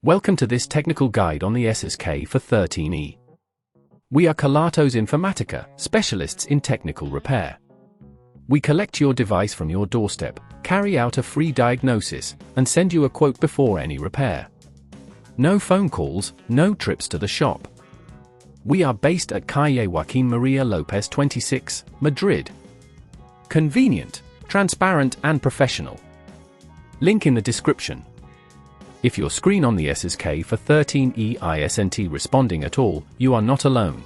Welcome to this technical guide on the Asus K413E. We are Kelatos Informatica, specialists in technical repair. We collect your device from your doorstep, carry out a free diagnosis, and send you a quote before any repair. No phone calls, no trips to the shop. We are based at Calle Joaquín María López 26, Madrid. Convenient, transparent and professional. Link in the description. If your screen on the Asus K413E isn't responding at all, you are not alone.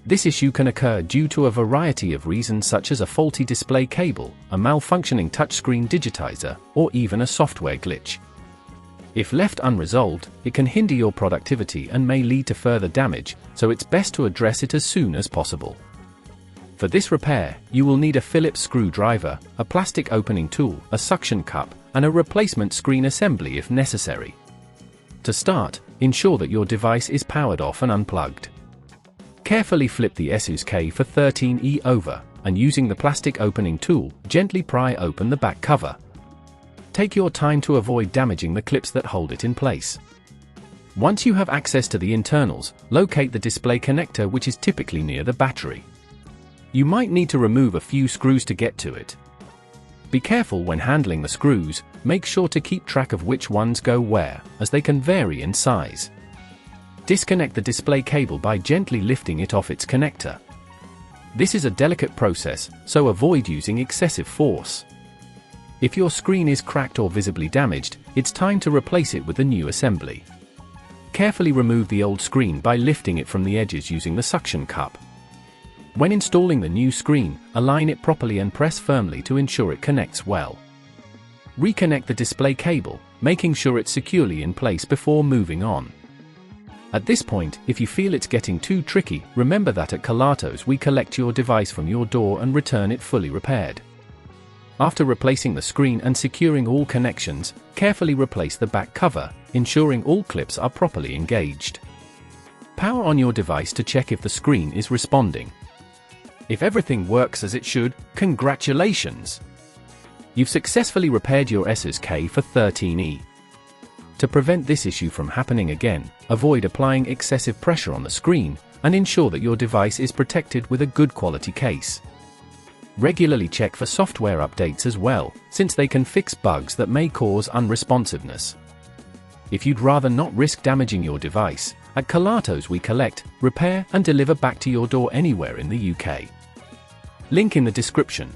This issue can occur due to a variety of reasons such as a faulty display cable, a malfunctioning touchscreen digitizer, or even a software glitch. If left unresolved, it can hinder your productivity and may lead to further damage, so it's best to address it as soon as possible. For this repair, you will need a Phillips screwdriver, a plastic opening tool, a suction cup, and a replacement screen assembly if necessary. To start, ensure that your device is powered off and unplugged. Carefully flip the Asus K413E over, and using the plastic opening tool, gently pry open the back cover. Take your time to avoid damaging the clips that hold it in place. Once you have access to the internals, locate the display connector, which is typically near the battery. You might need to remove a few screws to get to it. Be careful when handling the screws, make sure to keep track of which ones go where, as they can vary in size. Disconnect the display cable by gently lifting it off its connector. This is a delicate process, so avoid using excessive force. If your screen is cracked or visibly damaged, it's time to replace it with a new assembly. Carefully remove the old screen by lifting it from the edges using the suction cup. When installing the new screen, align it properly and press firmly to ensure it connects well. Reconnect the display cable, making sure it's securely in place before moving on. At this point, if you feel it's getting too tricky, remember that at Kelatos we collect your device from your door and return it fully repaired. After replacing the screen and securing all connections, carefully replace the back cover, ensuring all clips are properly engaged. Power on your device to check if the screen is responding. If everything works as it should, congratulations! You've successfully repaired your Asus K413E. To prevent this issue from happening again, avoid applying excessive pressure on the screen, and ensure that your device is protected with a good quality case. Regularly check for software updates as well, since they can fix bugs that may cause unresponsiveness. If you'd rather not risk damaging your device, at Kelatos we collect, repair and deliver back to your door anywhere in the UK. Link in the description.